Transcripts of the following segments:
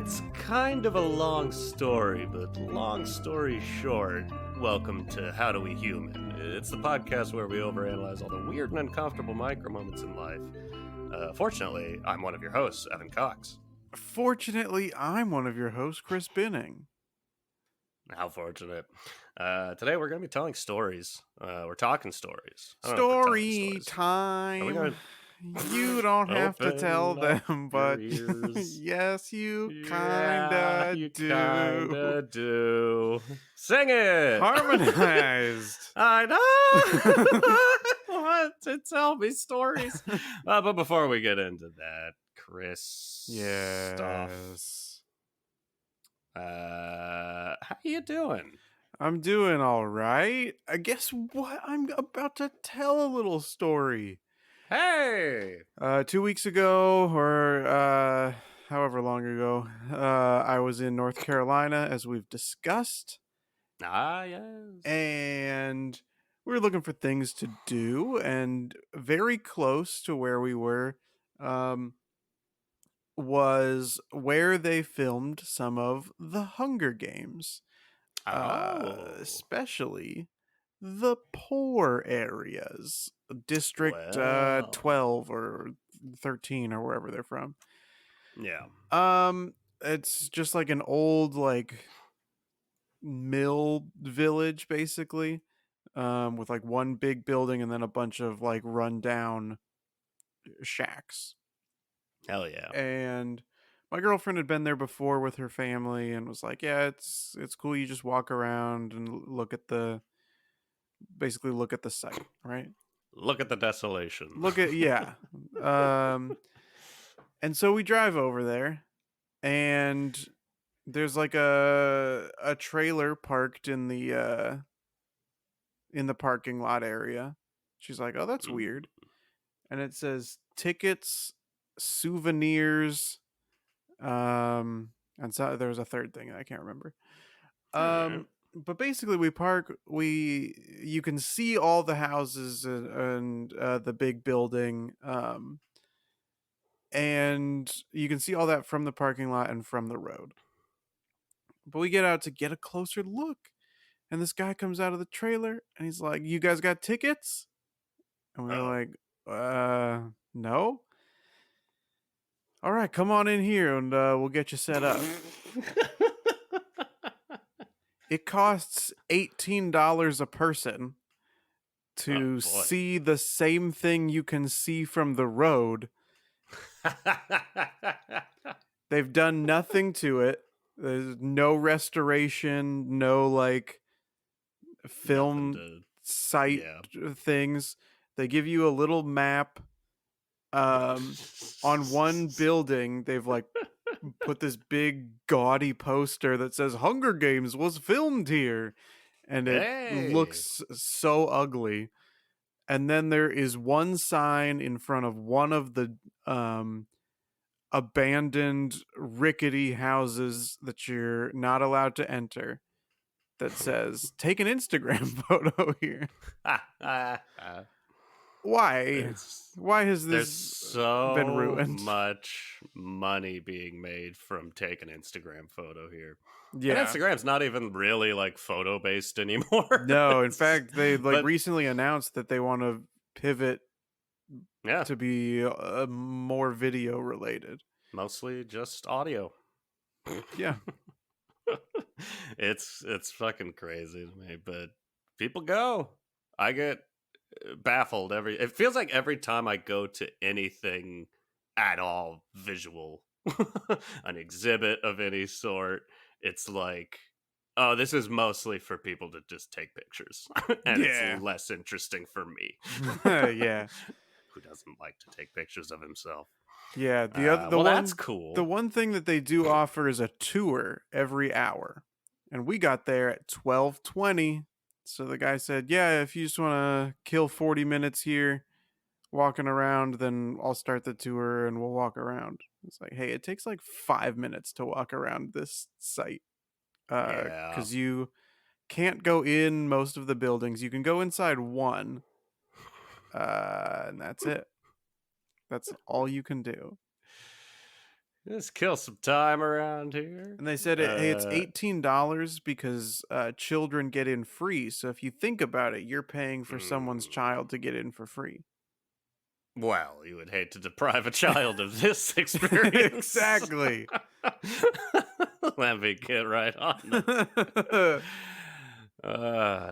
It's kind of a long story, but long story short, welcome to How Do We Human? It's the podcast where we overanalyze all the weird and uncomfortable micro moments in life. Fortunately, I'm one of your hosts, Evan Cox. Fortunately, I'm one of your hosts, Chris Binning. How fortunate. Today we're going to be telling stories. We're talking stories. I don't know if we're telling Story stories. Are we time. going You don't have to tell Open up them, your but ears. yes, you Yeah, kinda you do. kinda do. Sing it! Harmonized. I know! Want to tell me stories. But before we get into that, Chris stuff. Yes. How you doing? I'm doing all right. I guess what? I'm about to tell a little story. Hey! 2 weeks ago, or however long ago, I was in North Carolina, as we've discussed, Ah, yes. and we were looking for things to do, and very close to where we were was where they filmed some of the Hunger Games, Oh. especially the poor areas, District Well. 12 or 13 or wherever they're from. Yeah. It's just like an old mill village basically, with like one big building and then a bunch of like rundown shacks. Hell yeah. And my girlfriend had been there before with her family and was like, "Yeah, it's cool. You just walk around and look at the site, right? Look at the desolation. Yeah." Um, and so we drive over there, and there's like a trailer parked in the parking lot area. She's like, "Oh, that's weird." And it says tickets, souvenirs, and so there was a third thing I can't remember. Alright. But basically we park, you can see all the houses and the big building, and you can see all that from the parking lot and from the road. But we get out to get a closer look, and this guy comes out of the trailer and he's like, "You guys got tickets?" And we were Oh. like, no. All right, come on in here and we'll get you set up. It costs $18 a person to boy. see the same thing you can see from the road. They've done nothing to it. There's no restoration, no like film site things. They give you a little map. On one building, they've like put this big gaudy poster that says Hunger Games was filmed here, and it looks so ugly. And then there is one sign in front of one of the abandoned rickety houses that you're not allowed to enter that says take an Instagram photo here. Why has There's this been so ruined? much money being made from taking Instagram photo here. Yeah. And Instagram's not even really like photo based anymore. No, in fact, they recently announced that they want to pivot to be more video related. Mostly just audio. Yeah. It's fucking crazy to me, but people go. I get baffled it feels like every time I go to anything at all visual, an exhibit of any sort, it's like, oh, this is mostly for people to just take pictures. And it's less interesting for me. Yeah. Who doesn't like to take pictures of himself? Yeah, that's cool. The one thing that they do offer is a tour every hour. And we got there at 12:20. So the guy said, "Yeah, if you just want to kill 40 minutes here walking around, then I'll start the tour and we'll walk around." It's like, "Hey, it takes like 5 minutes to walk around this site." Cuz you can't go in most of the buildings. You can go inside one. And that's it. That's all you can do. Just kill some time around here. And they said hey, it's $18 because children get in free. So if you think about it, you're paying for someone's mm, child to get in for free. well, you would hate to deprive a child of this experience. Exactly. Let me get right on that.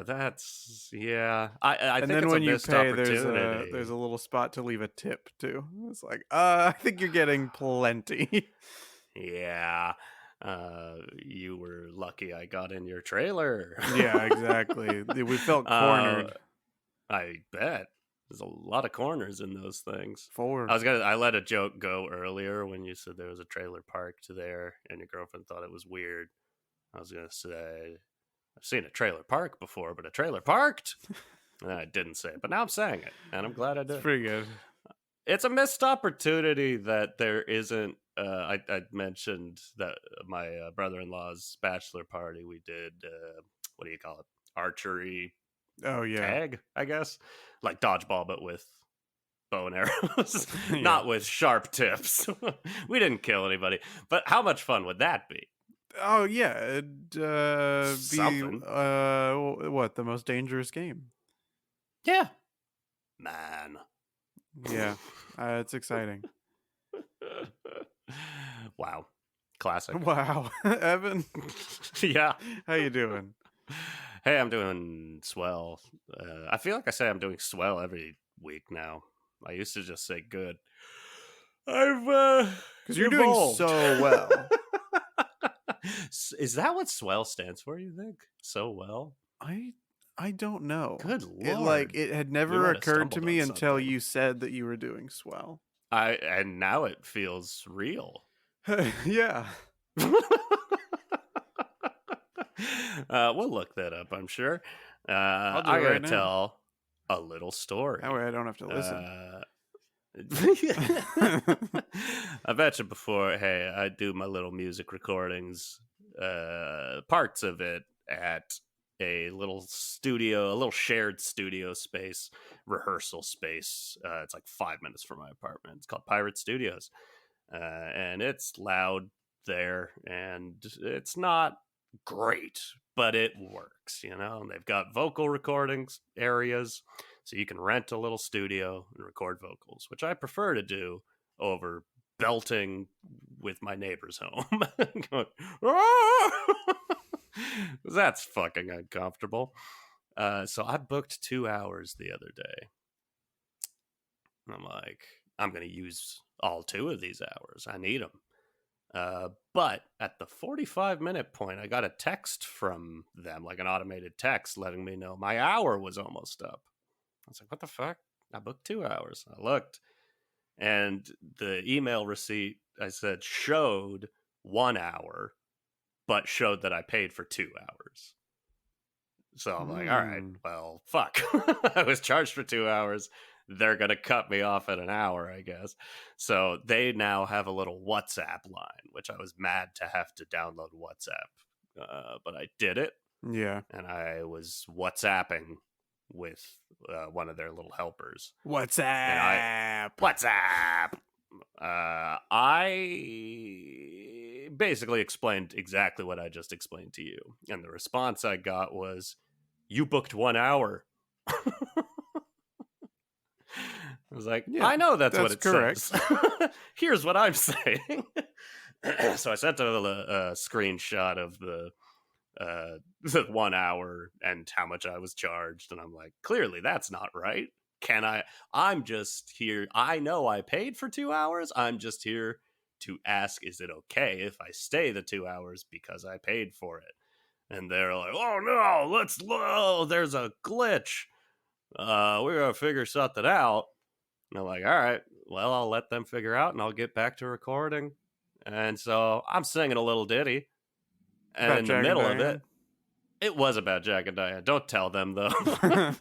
That's yeah. I And think then it's a when you missed pay, there's opportunity. a little spot to leave a tip too. It's like, I think you're getting plenty. Yeah. You were lucky I got in your trailer. Yeah, exactly. We felt uh, cornered. I bet there's a lot of corners in those things. Forward. I let a joke go earlier when you said there was a trailer parked there and your girlfriend thought it was weird. I was gonna say I've seen a trailer park before, but a trailer parked? And I didn't say it, but now I'm saying it, and I'm glad I It's did. pretty good. It's a missed opportunity that there isn't. I mentioned that my brother-in-law's bachelor party, we did, what do you call it? Archery Oh yeah. tag, I guess. Like dodgeball, but with bow and arrows, Yeah. not with sharp tips. We didn't kill anybody, but how much fun would that be? Oh yeah. It'd be Something. what, the most dangerous game? Yeah. Man. Yeah. It's exciting. Wow. Classic. Wow. Evan, Yeah. how you doing? Hey, I'm doing swell. I feel like I say I'm doing swell every week now. I used to just say good. I've Because you're doing evolved. so well. Is that what swell stands for, you think? So well? I don't know. Good It lord. it had We never might have occurred to stumbled me on until something. you said that you were doing swell. And now it feels real. Yeah. We'll look that up, I'm sure. I'll do I it gotta right now. tell a little story. That way I don't have to listen. I bet you before, hey, I do my little music recordings, parts of it at a little studio, a little shared studio space, rehearsal space. It's like 5 minutes from my apartment. It's called Pirate Studios. And it's loud there, and it's not great, but it works, you know. And they've got vocal recordings areas, so you can rent a little studio and record vocals, which I prefer to do over belting with my neighbor's home. Going, "Ah!" That's fucking uncomfortable. So I booked 2 hours the other day. I'm like, I'm going to use all 2 of these hours. I need them. But at the 45-minute point, I got a text from them, like an automated text, letting me know my hour was almost up. I was like, what the fuck? I booked 2 hours. I looked, and the email receipt, I said, showed 1 hour, but showed that I paid for 2 hours. So I'm like, all right, well, fuck. I was charged for 2 hours. They're going to cut me off at an hour, I guess. So they now have a little WhatsApp line, which I was mad to have to download WhatsApp. But I did it, Yeah. and I was WhatsApping with one of their little helpers. WhatsApp. WhatsApp! I basically explained exactly what I just explained to you. And the response I got was, you booked 1 hour. I was like, Yeah, I know that's what it correct. says. Here's what I'm saying. So I sent a screenshot of the 1 hour and how much I was charged. And I'm like, clearly that's not right. I'm just here. I know I paid for 2 hours. I'm just here to ask, is it okay if I stay the 2 hours because I paid for it? And they're like, oh no, there's a glitch. We're going to figure something out. And I'm like, all right, well, I'll let them figure out and I'll get back to recording. And so I'm singing a little ditty. And About in the Jack and middle of Diane. it was about Jack and Diane. Don't tell them, though.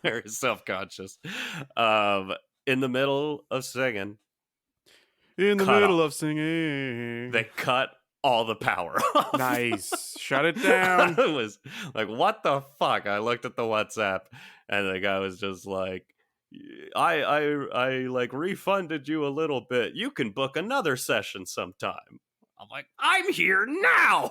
Very self-conscious. In the middle of singing, In the cut middle off. of singing. They cut all the power off. Nice. Shut it down. I was like, what the fuck? I looked at the WhatsApp and the guy was just like, I like refunded you a little bit. You can book another session sometime. I'm like, I'm here now.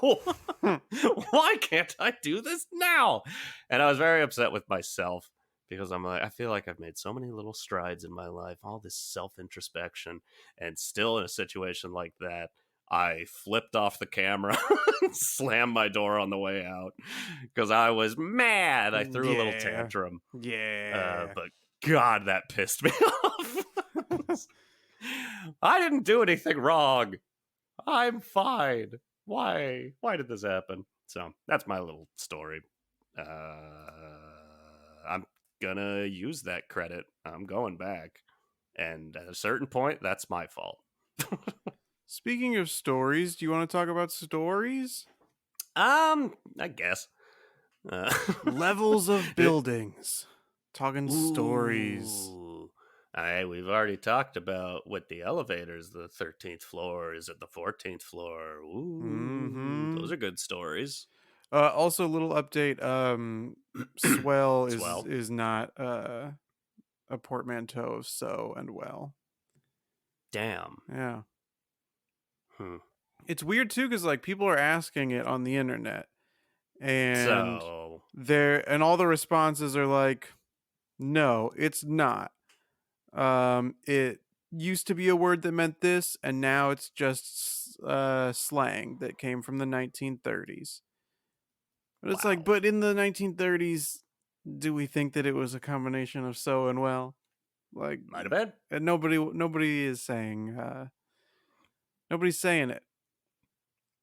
Why can't I do this now? And I was very upset with myself because I'm like, I feel like I've made so many little strides in my life, all this self introspection, and still in a situation like that, I flipped off the camera, slammed my door on the way out because I was mad. I threw a little Yeah. tantrum, Yeah. but God, that pissed me off. I didn't do anything wrong. I'm fine. Why? Why did this happen? So that's my little story. I'm gonna use that credit. I'm going back, and at a certain point, that's my fault. Speaking of stories, do you want to talk about stories? I guess. Uh, Levels of buildings. Talking stories. Ooh. We've already talked about with the elevators, the 13th floor is at the 14th floor. Ooh, Mm-hmm. those are good stories. Also, a little update. Swell is Swell. is not a portmanteau of so and well. Damn. Yeah. Hmm. It's weird too because like people are asking it on the internet, and So, all the responses are like, no, it's not. It used to be a word that meant this, and now it's just slang that came from the 1930s. But it's like, wow. but in the 1930s, do we think that it was a combination of so and well? Like, Might have been. and nobody is saying nobody's saying it.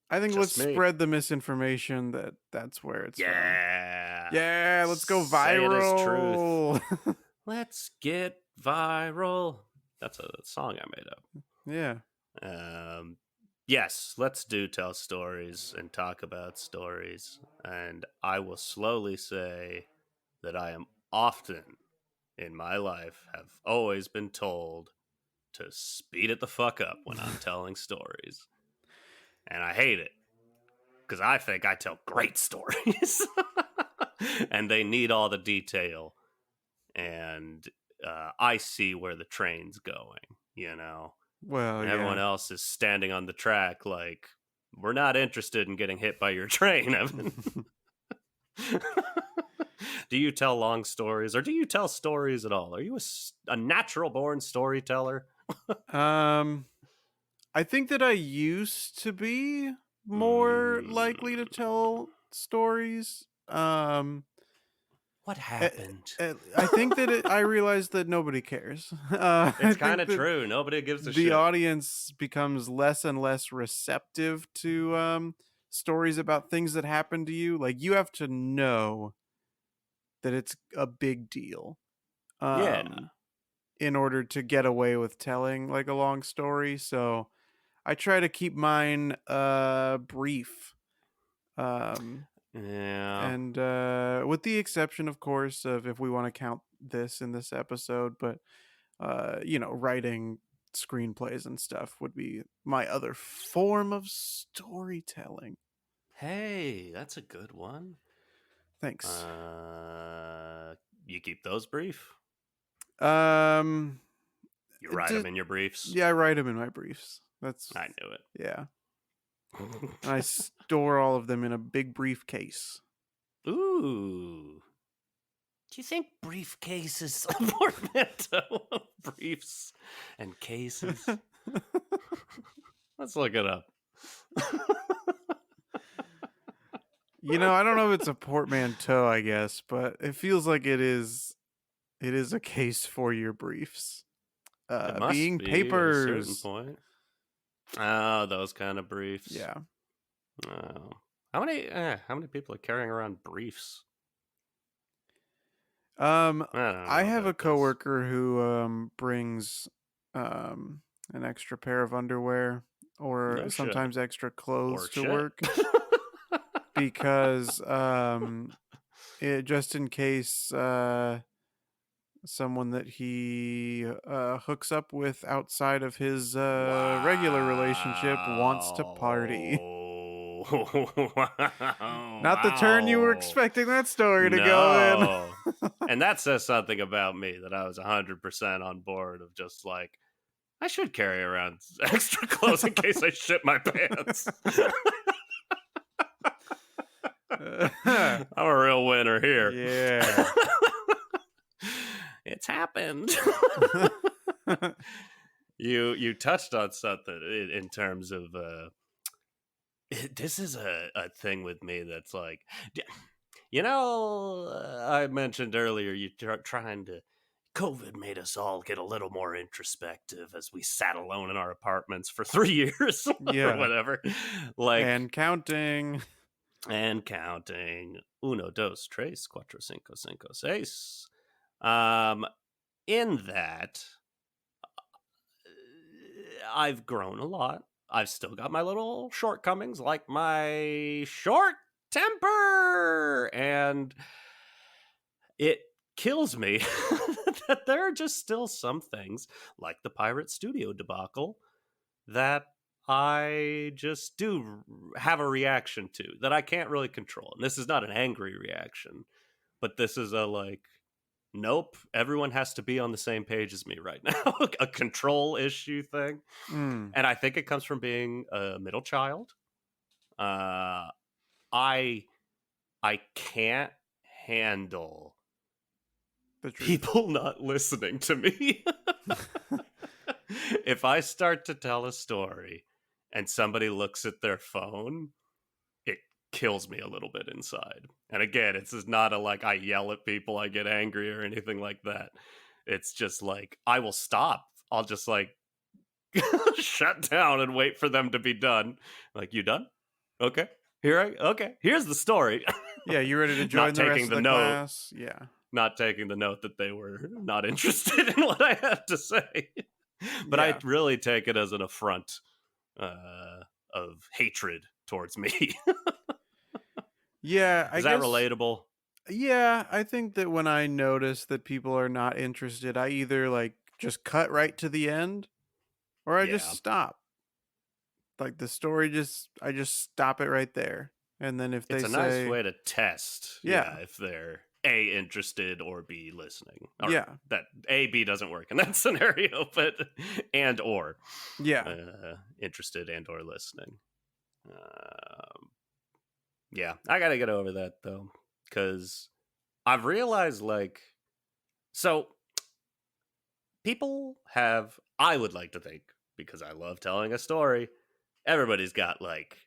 I think let's Just me. spread the misinformation that that's where it's from. Yeah. Yeah, let's go Say it as truth. viral. Let's get viral. That's a song I made up. Yeah. Yes, let's do tell stories and talk about stories. And I will slowly say that I am often in my life have always been told to speed it the fuck up when I'm telling stories. And I hate it because I think I tell great stories. And they need all the detail. And I see where the train's going, you know? Well, And everyone yeah. else is standing on the track like, we're not interested in getting hit by your train, Evan. Do you tell long stories or do you tell stories at all? Are you a natural born storyteller? um I think that I used to be more likely to Mm, tell stories. what eh, happened? I think that I realized that nobody cares. I It's kind think of that true. Nobody gives a the shit. audience becomes less and less receptive to stories about things that happen to you. Like you have to know that it's a big deal Yeah. um, in order to get away with telling like a long story. So I try to keep mine brief. Um, Yeah. and with the exception, of course, of if we want to count this in this episode, but writing screenplays and stuff would be my other form of storytelling. Hey, that's a good one. Thanks. You keep those brief? Um, You write them in your briefs? yeah, I write them in my briefs. That's I knew it. yeah, and I store all of them in a big briefcase. Ooh. Do you think briefcase is a portmanteau of briefs and cases? Let's look it up. I don't know if it's a portmanteau, I guess, but it feels like it is. It is a case for your briefs. It must Being be at a certain papers. point. Oh, those kind of briefs. Yeah. Oh. How many people are carrying around briefs? I don't I know have a about this. coworker who brings an extra pair of underwear or No shit. sometimes extra clothes Or to shit. work because just in case someone that he hooks up with outside of his regular relationship wants to party. Wow. Not the turn you were Wow. expecting that story to go No. in. And that says something about me that I was 100% on board of just like, I should carry around extra clothes in case I shit my pants. I'm a real winner here. Yeah. It's happened. You touched on something in terms of this is a thing with me that's like, I mentioned earlier you trying to. COVID made us all get a little more introspective as we sat alone in our apartments for 3 years or Yeah. whatever. Like, And counting. and counting. Uno, dos, tres, cuatro, cinco, cinco, seis. Um, in that, I've grown a lot. I've still got my little shortcomings, like my short temper, and it kills me that there are just still some things, like the Pirate Studio debacle, that I just do have a reaction to that I can't really control. And this is not an angry reaction, but this is a like, nope, everyone has to be on the same page as me right now. A control issue thing. Mm, And I think it comes from being a middle child. Uh I I can't handle the truth. people not listening to me. If I start to tell a story and somebody looks at their phone, it kills me a little bit inside. And again, it's just not a like I yell at people, I get angry or anything like that. It's just like I will stop. I'll just like shut down and wait for them to be done. Like, you done? Okay. Okay. Here's the story. Yeah, you ready to Not join the rest taking of the the note. class? Yeah. Not taking the note that they were not interested in what I have to say. But I Yeah. really take it as an affront uh, of hatred towards me. Yeah, I Is that guess. relatable? Yeah, I think that when I notice that people are not interested, I either like just cut right to the end or I just Yeah. stop. Like the story I just stop it right there. And then if It's they a nice say, way to test, yeah, yeah, if they're A, interested, or B, listening. Or yeah, that A, B doesn't work in that scenario, but and or yeah, interested and or listening. Um, yeah, I gotta get over that though, because I've realized like, so people have, I would like to think, because I love telling a story, everybody's got like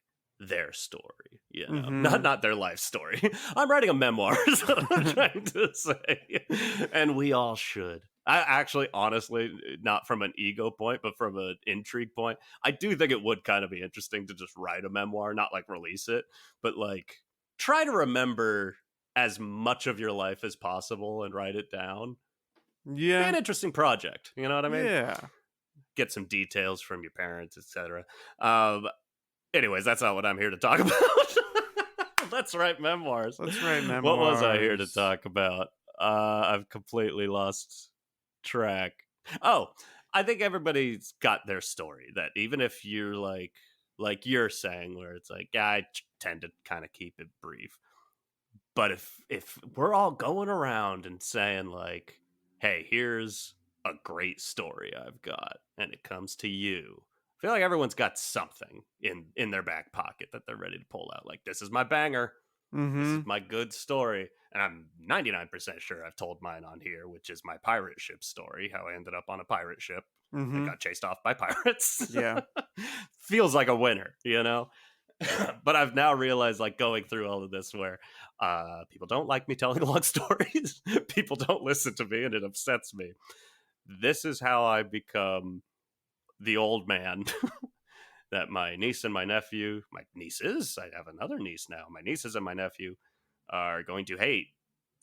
their story, not mm-hmm, their life story. I'm writing a memoir is what I'm trying to say, and we all should. I actually, honestly, not from an ego point, but from an intrigue point, I do think it would kind of be interesting to just write a memoir, not like release it, but like try to remember as much of your life as possible and write it down. Be yeah, an interesting project, you know what I mean? yeah. Get some details from your parents, etc. um Anyways, that's not what I'm here to talk about. Let's write memoirs. Let's write What was I here to memoirs. talk about? I've completely lost track. Oh, I think everybody's got their story that even if you're like you're saying, where it's like, yeah, I tend to kind of keep it brief. But if we're all going around and saying like, hey, here's a great story I've got, and it comes to you, I feel like everyone's got something in their back pocket that they're ready to pull out. Like, this is my banger. This is Mm-hmm, my good story. And I'm 99% sure I've told mine on here, which is my pirate ship story, how I ended up on a pirate ship and mm-hmm, got chased off by pirates. yeah. Feels like a winner, you know? But I've now realized, like, going through all of this, where people don't like me telling long stories. People don't listen to me, and it upsets me. This is how I become the old man that my niece and my nephew, my nieces, I have another niece now, my nieces and my nephew are going to hate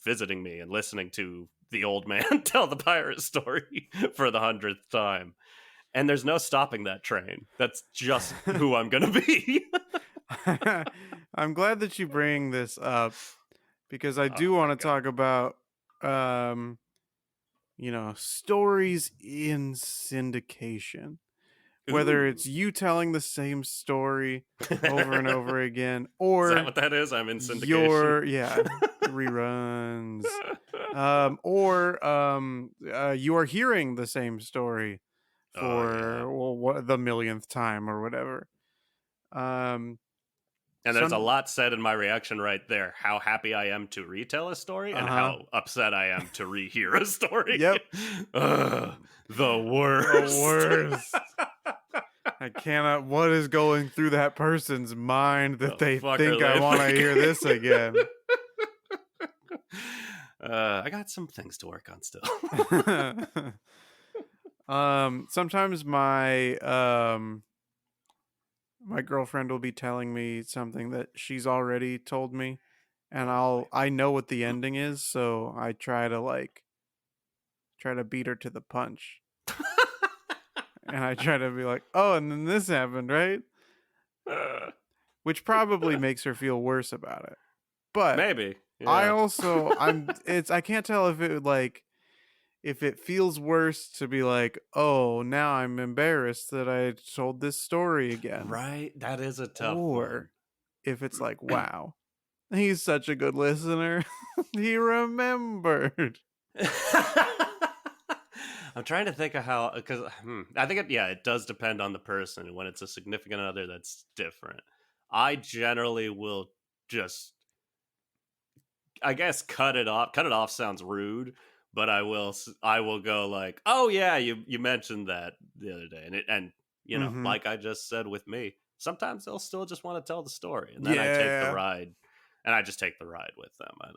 visiting me and listening to the old man tell the pirate story for the 100th time. And there's no stopping that train. That's just who I'm going to be. I'm glad that you bring this up because I Oh, do want thank to God. talk about um stories in syndication. Whether Ooh. it's you telling the same story over and over Is again that or what that is? I'm in syndication. your yeah, reruns. Or you are hearing the same story Oh yeah. for what the millionth time or whatever. Um, And there's a some lot said in my reaction right there. How happy I am to retell a story and uh-huh. how upset I am to rehear a story. Yep. Ugh, the The worst. worst. I cannot. What is going through that person's mind that The they fuck are think I they want to hear this again? thinking? I got some things to work on still. Sometimes my girlfriend will be telling me something that she's already told me, and Oh boy. I know what the ending is, so I try to beat her to the punch. And I try to be like, "Oh, and then this happened, right?" Which probably makes her feel worse about it. But Maybe. I Yeah. also I can't tell if it would like if it feels worse to be like, "Oh, now I'm embarrassed that I told this story again." Right? That is a tough one. Or if it's like, "Wow, he's such a good listener. He remembered." I'm trying to think of how, because I think it does depend on the person. When it's a significant other, that's different. I generally will just, I guess, cut it off. Cut it off sounds rude, but I will go like, oh yeah, you mentioned that the other day, and Mhm. like I just said with me, sometimes they'll still just want to tell the story, and then I take the Yeah. ride, and I just take the ride with them. I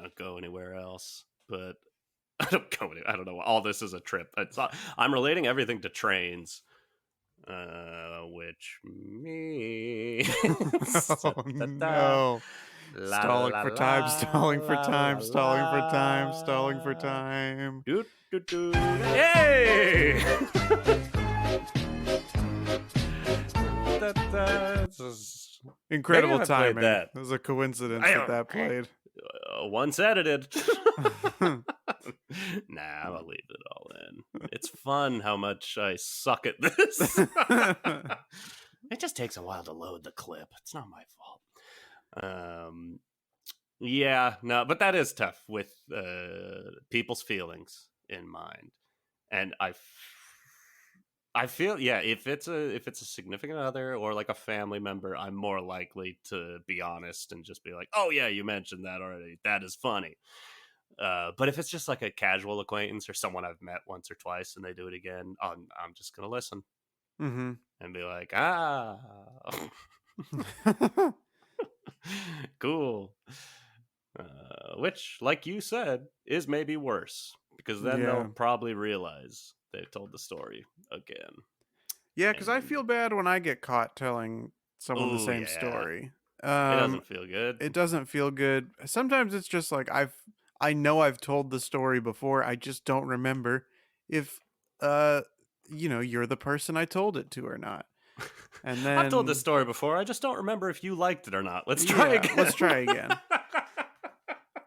don't go anywhere else, but I don't go anywhere. I don't know. All this is a trip. I'm relating everything to trains, which means Oh da, no. la Stalling la for time, la stalling for la time, stalling for time, stalling for la. time. Doo, doo, doo. Hey! Maybe if Incredible I played timing. that, It was a coincidence that I, that played. once edited. Nah, I'll leave it all in. It's fun how much I suck at this. It just takes a while to load the clip. It's not my fault. Yeah, no, but that is tough with people's feelings in mind, and I feel, yeah, if it's a significant other or like a family member, I'm more likely to be honest and just be like, "Oh yeah, you mentioned that already. That is funny." But if it's just like a casual acquaintance or someone I've met once or twice and they do it again, I'm just gonna listen Mm-hmm. and be like, ah, cool. Which, like you said, is maybe worse because then they'll Yeah. probably realize they've told the story again. Yeah, because I And feel bad when I get caught telling someone the oh same yeah, story. it Um, doesn't feel good. it doesn't feel good. Sometimes it's just like I know I've told the story before. I just don't remember if uh you're the person I told it to or not. And I've told this then story before. I just don't remember if you liked it or not. Let's try yeah, let's again. try again.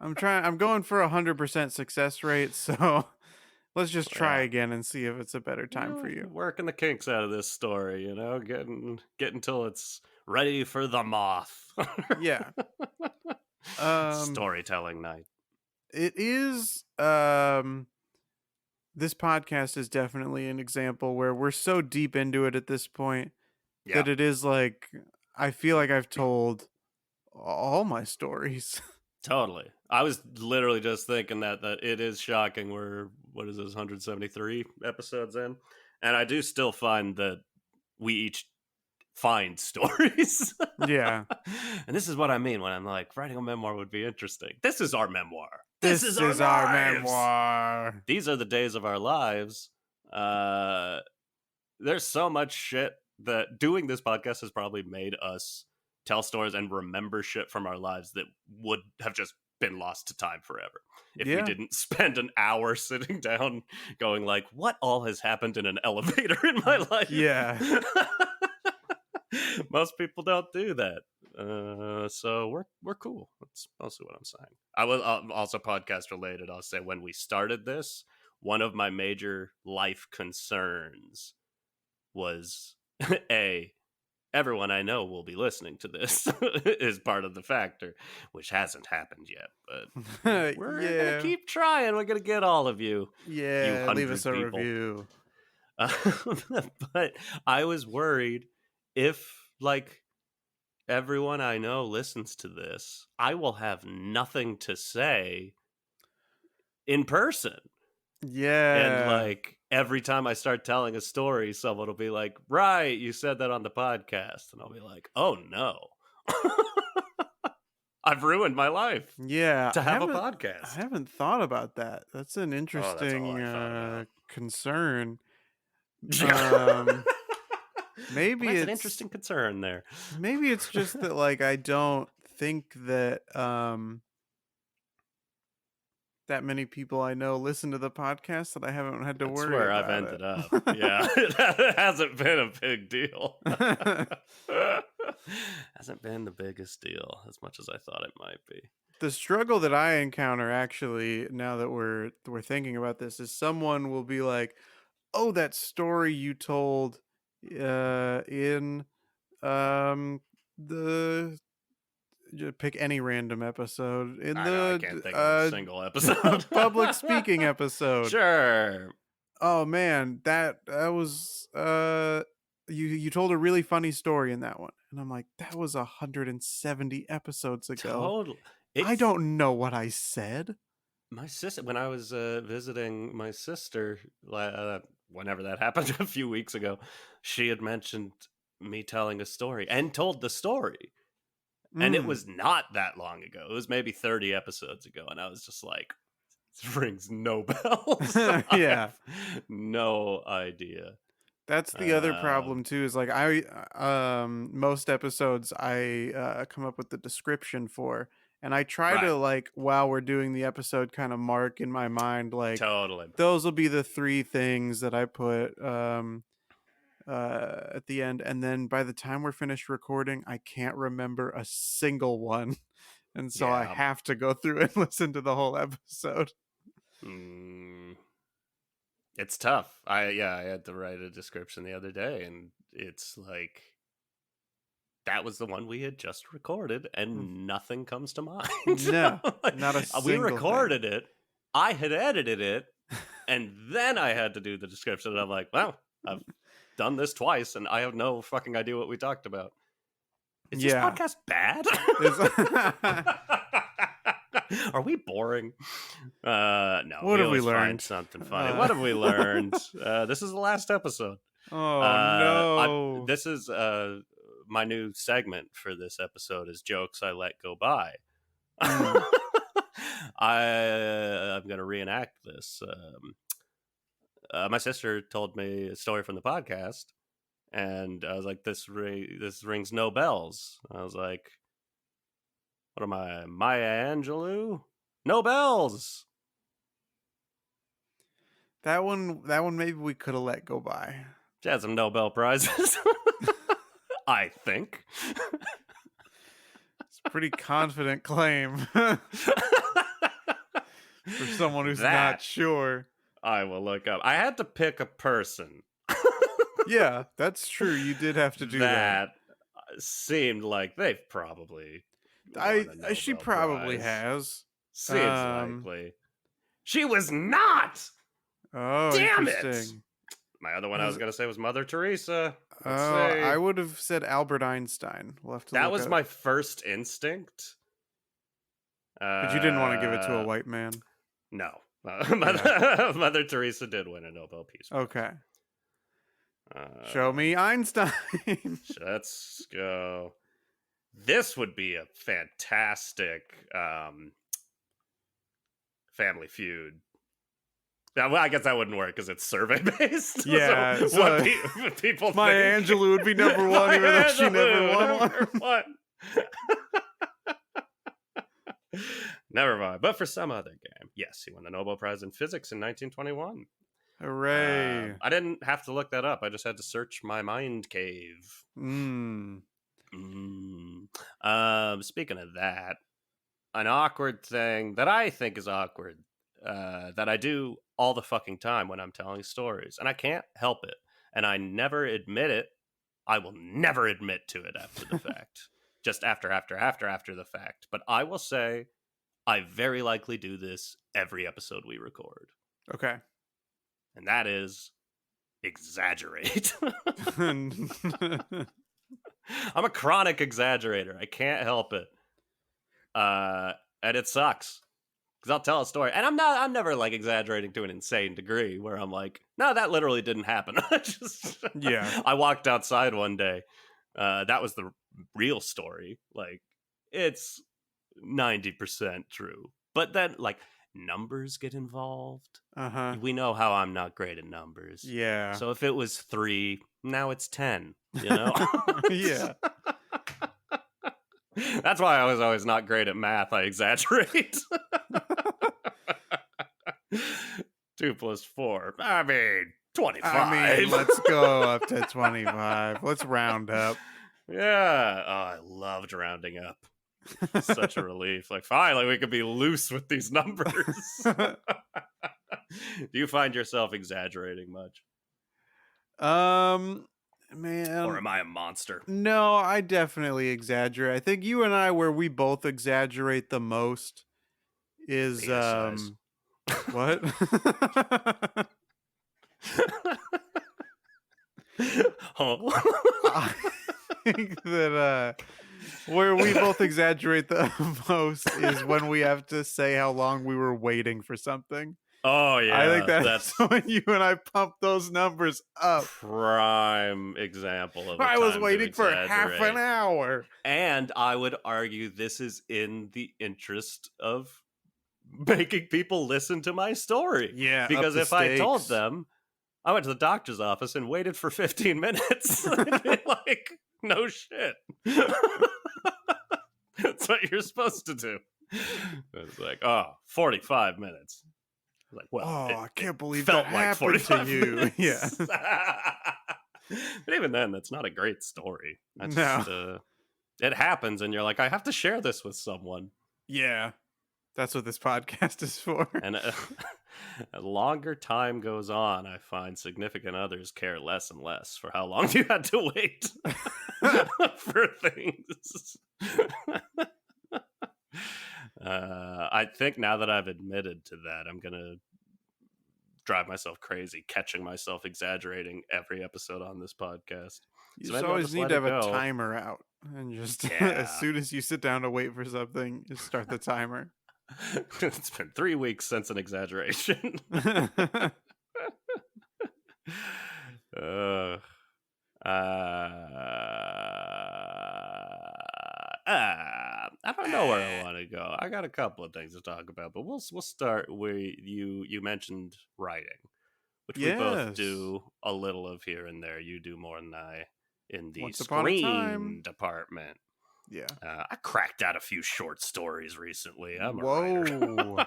I'm going for 100% success rate, so let's just try Yeah. again and see if it's a better time for you. Working the kinks out of this story, getting till it's ready for the moth. Yeah. Um Storytelling night. it is this podcast is definitely an example where we're so deep into it at this point Yeah, that it is like I feel like I've told all my stories. totally. I was literally just thinking that it is shocking. We're what is this 173 episodes in, and I do still find that we each find stories. Yeah. And this is what I mean when I'm like, writing a memoir would be interesting. This is our memoir. This is This our is our lives. memoir. These are the days of our lives. Uh, there's so much shit that doing this podcast has probably made us tell stories and remember shit from our lives that would have just been lost to time forever if we Yeah. didn't spend an hour sitting down going like, what all has happened in an elevator in my life. Yeah. Most people don't do that. So we're cool. That's mostly what I'm saying. I was also podcast related. I'll say when we started this, one of my major life concerns was a everyone I know will be listening to this is part of the factor, which hasn't happened yet. But we're gonna Yeah. keep trying. We're gonna get all of you, you Yeah. Leave us 100 a people. review. But I was worried if, like, everyone I know listens to this, I will have nothing to say in person. And Yeah. like every time I start telling a story, someone will be like, "Right, you said that on the podcast." And I'll be like, "Oh no." I've ruined my life Yeah. to I have a haven't I podcast. haven't thought about that. That's an Oh, that's all interesting I thought about. concern. Well, Um maybe that's an it's interesting concern there. maybe it's just that like I don't think that that many people I know listen to the podcast that I haven't had to That's worry where I've about ended it. up. Yeah, it hasn't been a big deal. Hasn't been the biggest deal as much as I thought it might be. The struggle that I encounter actually now that we're thinking about this is someone will be like, "Oh, that story you told in um the pick any random episode in I know I the can't think of a single episode. public speaking episode. Sure. Oh man, that was you told a really funny story in that one." And I'm like, "That was 170 episodes ago. Total. I It's don't know what I said." my sister when I was visiting my sister whenever that happened a few weeks ago. She had mentioned me telling a story and told the story, and it Mm. was not that long ago. It was maybe 30 episodes ago, and I was just like, "This rings no bells." I Yeah. have no idea. That's the other Um, problem too is like I most episodes I come up with the description for, and I try right. to like while we're doing the episode kind of mark in my mind like Totally. those will be the three things that I put at the end, and then by the time we're finished recording I can't remember a single one. And so I Yeah. have to go through and listen to the whole episode. Mm, it's tough. I had to write a description the other day, and it's like that was the one we had just recorded, Mm. and nothing comes to mind. No, Like, not a we single thing. recorded it, I had edited it, and then I had to do the description. And I'm like, well, I've done this twice, and I have no fucking idea what we talked about. Is this Yeah. podcast bad? Are we boring? No, What we have we always find learned? something funny. What have we learned? This is the last episode. Oh no. This is my new segment for this episode is jokes I let go by. Mm. I'm gonna reenact this. My sister told me a story from the podcast, and I was like, "This rings no bells." I was like, "What am I, Maya Angelou? No bells." That one maybe we could have let go by. She had some Nobel prizes, I think. It's a pretty confident claim for someone who's not That sure. I will look up. I had to pick a person Yeah, that's true. You did have to do that. that seemed like they've probably won a She Nobel probably Prize. has. Seems likely. She was not. Oh, Damn it! interesting. My other one I was gonna say was Mother Teresa. Let's see. I would have said Albert Einstein. We'll have to That look was up. my first instinct. But you didn't want to give it to a white man. No. Mother Teresa did win a Nobel Peace Prize. Okay. Show me Einstein. Let's go. This would be a fantastic Family Feud. Yeah, well, I guess that wouldn't work because it's survey based. Yeah, so what people Maya think. Angelou would be number one, even though she never won one. Never mind. But for some other game, yes, he won the Nobel Prize in Physics in 1921. Hooray. I didn't have to look that up. I just had to search my mind cave. Speaking of that, an awkward thing that I think is awkward that I do all the fucking time when I'm telling stories, and I can't help it, and I never admit it I will never admit to it after the fact. Just after the fact. But I will say I very likely do this every episode we record. Okay. And that is exaggerate. I'm a chronic exaggerator. I can't help it. And it sucks. Because I'll tell a story. And I'm never like exaggerating to an insane degree where I'm like, no, that literally didn't happen. Yeah. I walked outside one day. That was the real story. Like, it's 90% true. But then, like, numbers get involved. Uh-huh. We know how I'm not great at numbers. Yeah. So if it was 3, now it's 10, you know? Yeah. That's why I was always not great at math. I exaggerate. 2 plus 4. I mean, 25. I mean, let's go up to 25. Let's round up. Yeah. Oh, I loved rounding up. Such a relief. Like, finally, we could be loose with these numbers. Do you find yourself exaggerating much? Man. Or am I a monster? No, I definitely exaggerate. I think you and I, where we both exaggerate the most is, Penis size. what? I think that, where we both exaggerate the most is when we have to say how long we were waiting for something. Oh, yeah. I think that's when you and I pump those numbers up. Prime example of I was waiting for half an hour. And I would argue this is in the interest of making people listen to my story. Yeah. Because if I told them I went to the doctor's office and waited for 15 minutes, they'd be like, no shit. That's what you're supposed to do. It's like, 45 minutes. Like, well, I can't believe felt that like happened 45 to you. minutes. Yeah. But even then, that's not a great story. That's No. just, it happens, and you're like, I have to share this with someone. Yeah. That's what this podcast is for. And a longer time goes on, I find significant others care less and less for how long you had to wait for things. I think now that I've admitted to that, I'm going to drive myself crazy, catching myself exaggerating every episode on this podcast. You So just maybe I'll always just need let to it have a go. timer out. And just Yeah. as soon as you sit down to wait for something, just start the timer. It's been 3 weeks since an exaggeration. I don't know where I want to go. I got a couple of things to talk about, but we'll start where you mentioned writing, which we both do a little of here and there. You do more than I in the Once upon a time. screen department. Yeah. I cracked out a few short stories recently. I'm a Whoa. writer.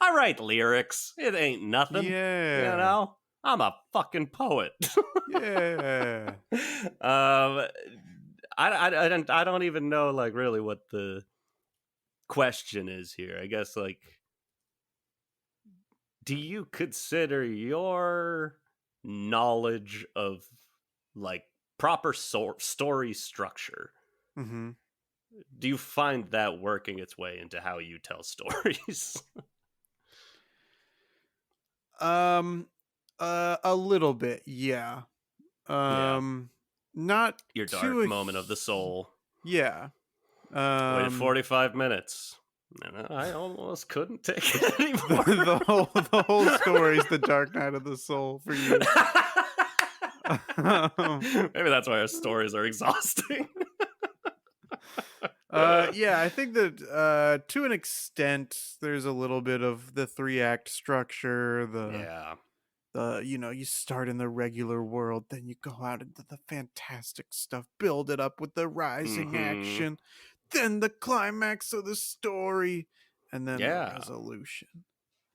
I write lyrics. It ain't nothing. Yeah. You know? I'm a fucking poet. Yeah. I don't even know, like, really what the question is here. I guess, like, do you consider your knowledge of, like, proper story structure, Mm-hmm. do you find that working its way into how you tell stories? A little bit, yeah. Not Your dark to a moment of the soul. Yeah. Waited 45 minutes. And I almost couldn't take it anymore. the whole story is the Dark Night of the Soul for you. Maybe that's why our stories are exhausting. Yeah, I think that to an extent there's a little bit of the 3-act structure, you start in the regular world, then you go out into the fantastic stuff, build it up with the rising action, then the climax of the story, and then the resolution.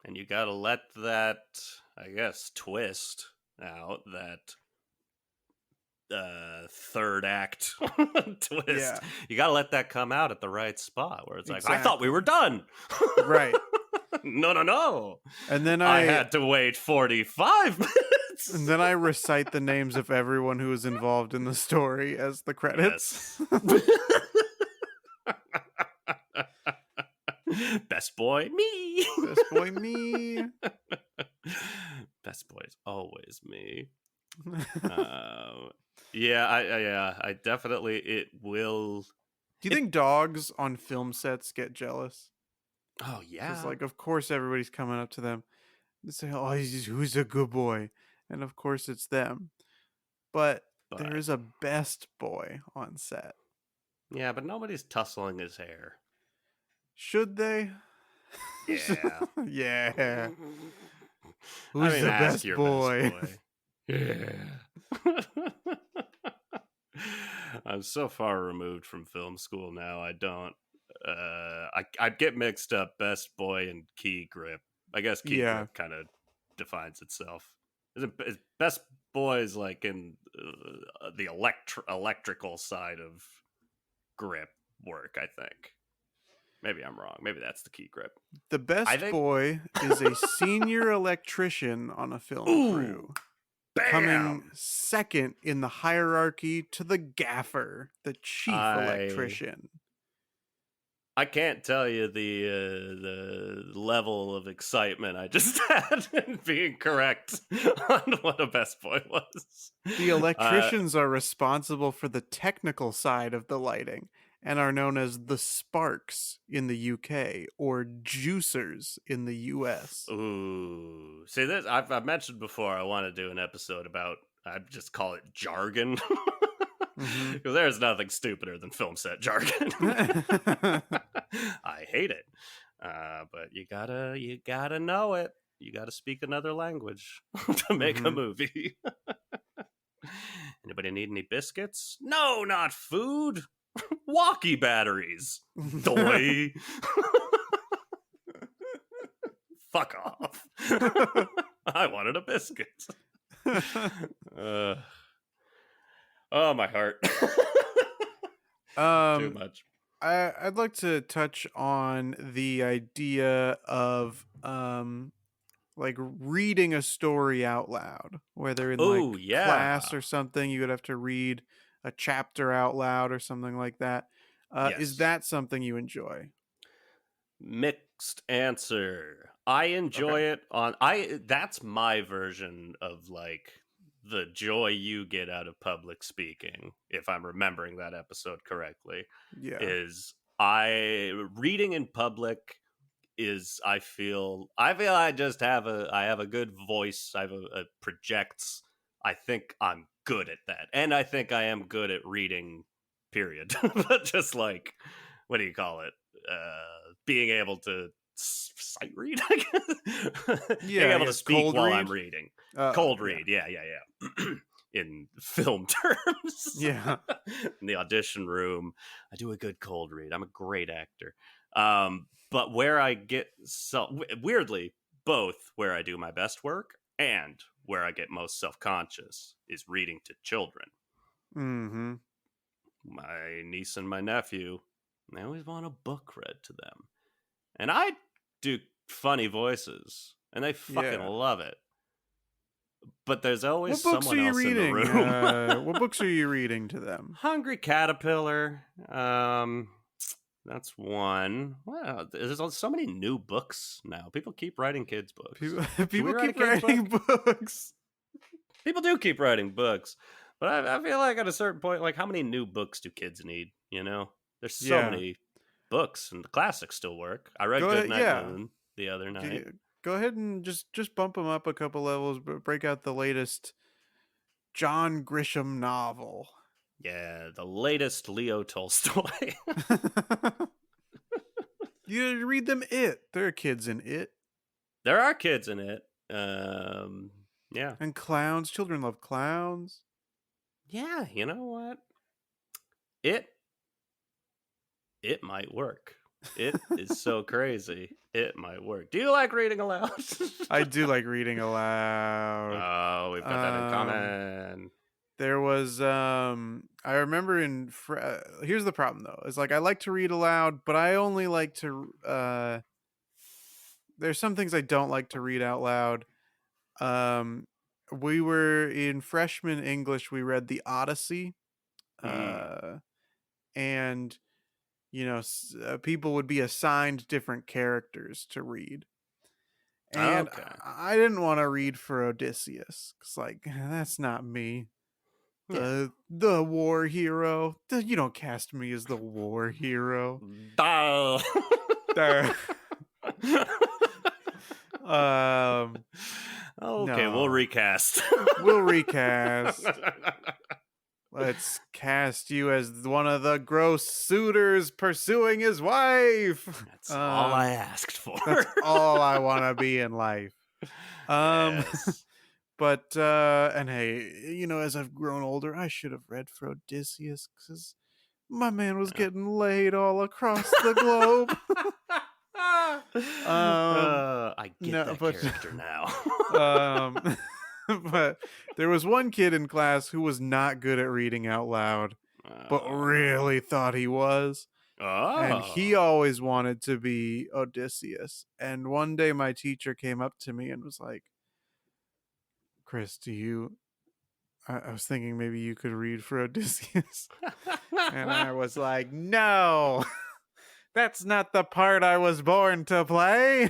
And you gotta let that, I guess, twist out, that third act twist. Yeah. You gotta let that come out at the right spot where it's like, I thought we were done. Right. No. And then I had to wait 45 minutes. And then I recite the names of everyone who was involved in the story as the credits. Yes. Best boy, me. Best boy, me. Best boy is always me. Yeah, I definitely it will. Do you It. think dogs on film sets get jealous? Oh Because, yeah, like, of course, everybody's coming up to them and say, "Oh, who's a good boy?" And of course, it's them. But there but is a best boy on set. yeah, but nobody's tussling his hair. Should they? Yeah. Yeah. I Who's mean, the ask best your best boy? boy. Yeah. I'm so far removed from film school now. I don't. I get mixed up best boy and key grip. I guess key Yeah. grip kind of defines itself. Is best boys like in the electrical side of grip work? I think. Maybe I'm wrong. Maybe that's the key grip. The I best think. boy is a senior electrician on a film Ooh, crew, coming bam! second in the hierarchy to the gaffer, the chief I electrician. I can't tell you the level of excitement I just had in being correct on what a best boy was. The electricians are responsible for the technical side of the lighting and are known as the sparks in the UK or juicers in the US. Ooh, see this I've mentioned before. I want to do an episode about. I just call it jargon Mm-hmm. because there's nothing stupider than film set jargon. I hate it, but you gotta know it. You gotta speak another language to make a Mm-hmm. movie. Anybody need any biscuits? No, not food. Walkie batteries. Doy. Fuck off. I wanted a biscuit. Uh, oh, my heart. Too um, much. I'd like to touch on the idea of like reading a story out loud, whether in Oh, like class yeah. or something, you would have to read a chapter out loud or something like that. Is Yes. that something you enjoy? Mixed answer. I Okay. enjoy it on I that's my version of like the joy you get out of public speaking, if I'm remembering that episode correctly, Yeah. is I reading in public is I feel I just have a good voice. I have a projects. I think I'm good at that. And I think I am good at reading period. But just like what do you call it? Being able to sight read, I guess. Being Yeah, able yeah. to speak Cold while I'm read? reading. Cold Yeah. read. Yeah, yeah, yeah. In film terms. Yeah. In the audition room, I do a good cold read. I'm a great actor. But where I get weirdly, both where I do my best work and where I get most self-conscious is reading to children. Mm-hmm. My niece and my nephew, they always want a book read to them. And I do funny voices, and they fucking Yeah. love it. But there's always What books are someone you else in the reading? room. What books are you reading to them? Hungry Caterpillar. That's one. Wow, there's so many new books now. People keep writing kids' books. People, Should we people write a keep kids' writing book? books. People do keep writing books, but I feel like at a certain point, like how many new books do kids need? You know, there's so Yeah. many books, and the classics still work. I read Go ahead. Goodnight Yeah. Moon the other night. Go ahead and just bump them up a couple levels, but break out the latest John Grisham novel. Yeah, the latest Leo Tolstoy. You read them. There are kids in it, There are kids in it. Yeah, and clowns. Children love clowns. yeah. You know what? It it might work. It is so crazy. It might work. Do you like reading aloud? I do like reading aloud. Oh, we've got that in common. There was I remember here's the problem though. It's like I like to read aloud, but I only like to there's some things I don't like to read out loud. Um we were in freshman English. We read the Odyssey, Mm. uh, and people would be assigned different characters to read. And Okay. I didn't want to read for Odysseus because, like, that's not me. Yeah. The war hero. You don't cast me as the war hero. Duh. There. um, Okay, we'll no, recast. we'll recast. Let's cast you as one of the gross suitors pursuing his wife. That's all I asked for. That's all I want to be in life. Um, Yes. but and hey, as I've grown older, I should have read for Odysseus because my man was Yeah. getting laid all across the globe. I get No, that but character now. um, but there was one kid in class who was not good at reading out loud, but No. really thought he was. And he Oh. always wanted to be Odysseus. And one day my teacher came up to me and was like, Chris, I was thinking maybe you could read for Odysseus. And I was like, no, that's not the part I was born to play.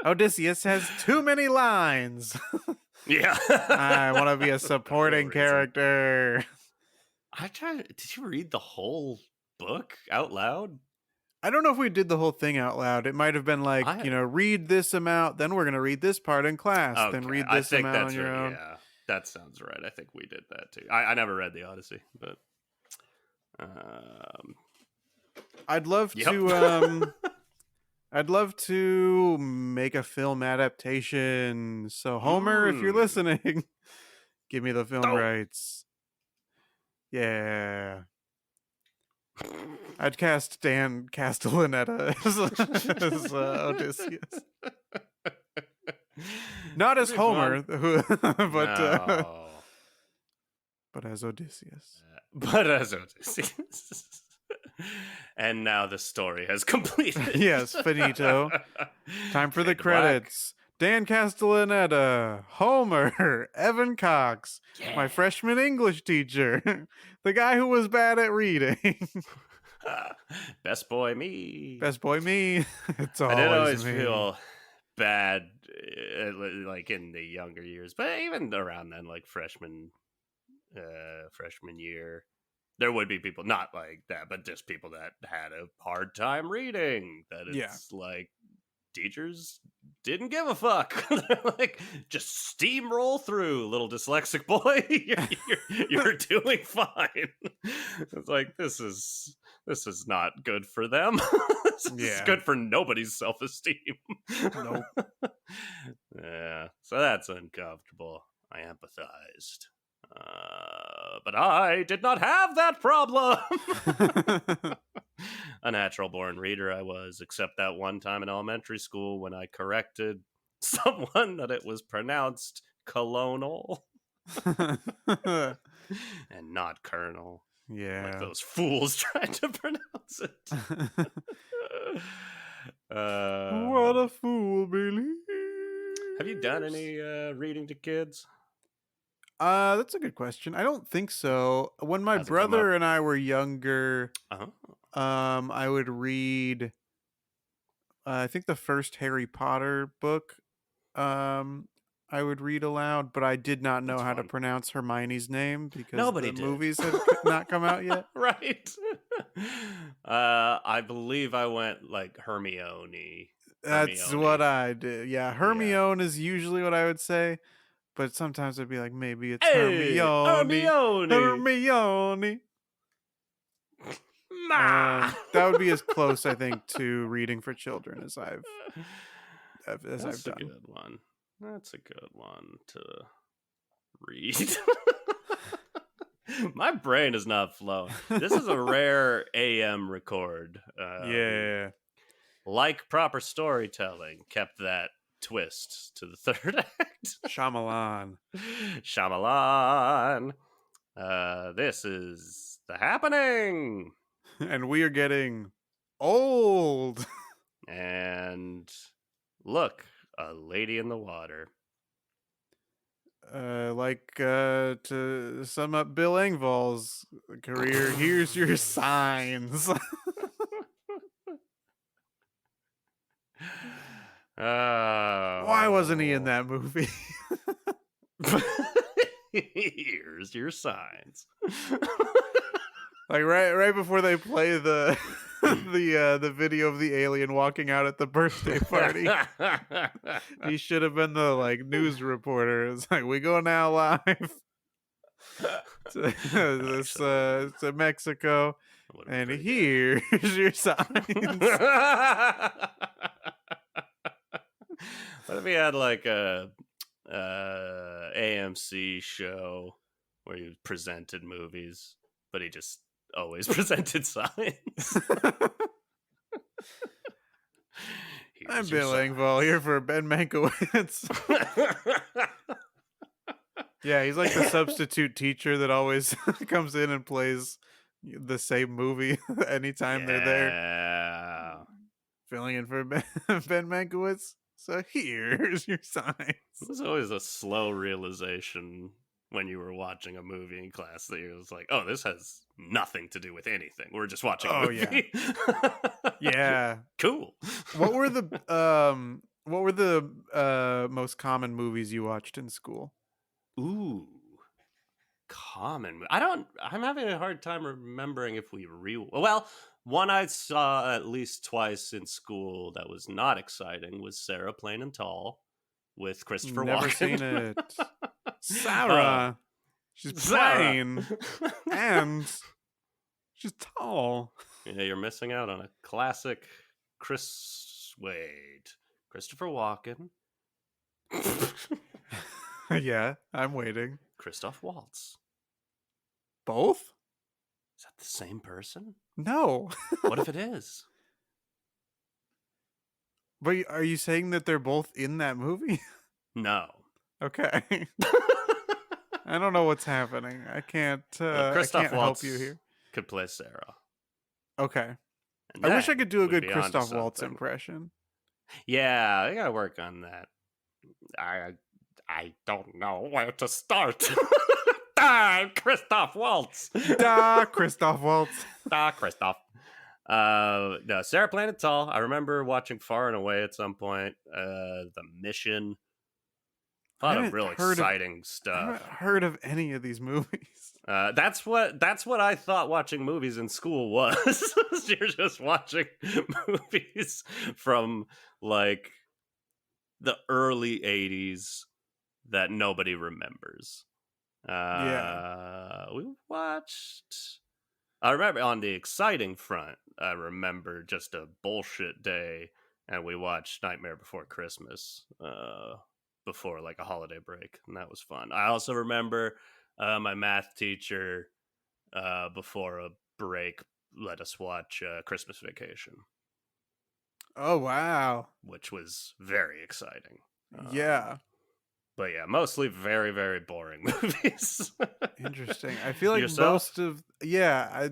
Odysseus has too many lines. Yeah. I want to be a For no supporting reason. character. Did you read the whole book out loud? I don't know if we did the whole thing out loud. It might have been like, I read this amount, then we're going to read this part in class, then Okay, read I this think amount that's on your right. own. Yeah, that sounds right. I think we did that too. I never read the Odyssey, but um, I'd love yep. to make a film adaptation. So Homer, if you're mm. listening, give me the film Oh. rights. Yeah. I'd cast Dan Castellaneta as Odysseus. Not as That'd be fun. Homer, No, but as Odysseus. but as Odysseus. And now the story has completed. Yes, finito. Time for the Fade to black. credits. Dan Castellaneta, Homer, Evan Cox, Yeah. my freshman English teacher, the guy who was bad at reading. Best boy me. Best boy me. It's I did always always me. feel bad, like in the younger years, but even around then, like freshman year, there would be people not like that, but just people that had a hard time reading. That Yeah. it's like teachers didn't give a fuck. They're like, just steamroll through, little dyslexic boy. You're doing fine. It's like this is not good for them. This is Yeah. good for nobody's self-esteem. Nope. Yeah, so that's uncomfortable. I empathized. But I did not have that problem. A natural born reader I was, except that one time in elementary school when I corrected someone that it was pronounced colonel and not colonel, like Yeah. those fools trying to pronounce it. What a fool believes. Have you done any reading to kids? That's a good question. I don't think so. When my Hasn't come up. brother and I were younger, Uh-huh. I would read I think the first Harry Potter book I would read aloud, but I did not know That's how to fun. pronounce Hermione's name because Nobody the did. movies had not come out yet. Right. I believe I went like Hermione. That's what Hermione. I did. Yeah, Yeah. Hermione is usually what I would say, but sometimes I'd be like, maybe it's Hey, Hermione. Hermione. Hermione. Ma. That would be as close, I think, to reading for children as I've That's a done. good one. That's a good one to read. My brain is not flowing. This is a rare AM record. Yeah. Like proper storytelling, kept that twist to the third act. Shyamalan. Shyamalan. This is The Happening. And we are getting old. And look, A Lady in the Water. To sum up Bill Engvall's career, here's your signs. Why wasn't he in Oh. that movie? Here's your signs. Like right before they play the the video of the alien walking out at the birthday party. He should have been the like news reporter. It's like, we go now live to Mexico, Would have been and pretty good. here's your signs. What if he had like a AMC show where he presented movies, but he just always presented signs? I'm Here's your Bill Engvall here for Ben Mankiewicz. Yeah, he's like the substitute teacher that always comes in and plays the same movie anytime they're there, Yeah. filling in for Ben Mankiewicz. So here's your signs. It was always a slow realization when you were watching a movie in class that you're just like, oh, this has nothing to do with anything. We're just watching a Oh yeah, movie. yeah. Cool. What were the most common movies you watched in school? Ooh. I'm having a hard time remembering if we well, one I saw at least twice in school that was not exciting was Sarah Plain and Tall with Christopher Never Walken. seen it. uh, Sarah. She's Sarah. plain and she's tall. Yeah, you're missing out on a classic Christopher Walken. Yeah, I'm waiting. Christoph Waltz. Both? Is that the same person? No. What if it is? But are you saying that they're both in that movie? No. Okay. I don't know what's happening. I can't Christoph help Waltz you here. could play Sarah. Okay. And I wish I then could do a we'd good be onto Christoph Waltz something. impression. Yeah, I gotta work on that. I don't know where to start. Christoph Waltz. Da Christoph Waltz. Christoph. No, Sarah Planet Tall. I remember watching Far and Away at some point. The Mission. A lot of real exciting I stuff. haven't heard of any of these movies. That's what I thought watching movies in school was. You're just watching movies from like the early 80s that nobody remembers. Yeah. We watched. I remember on the exciting front, I remember just a bullshit day, and we watched Nightmare Before Christmas before like a holiday break, and that was fun. I also remember my math teacher before a break let us watch Christmas Vacation, Oh wow. which was very exciting. Yeah. But yeah, mostly very, very boring movies. Interesting. I feel like Yourself?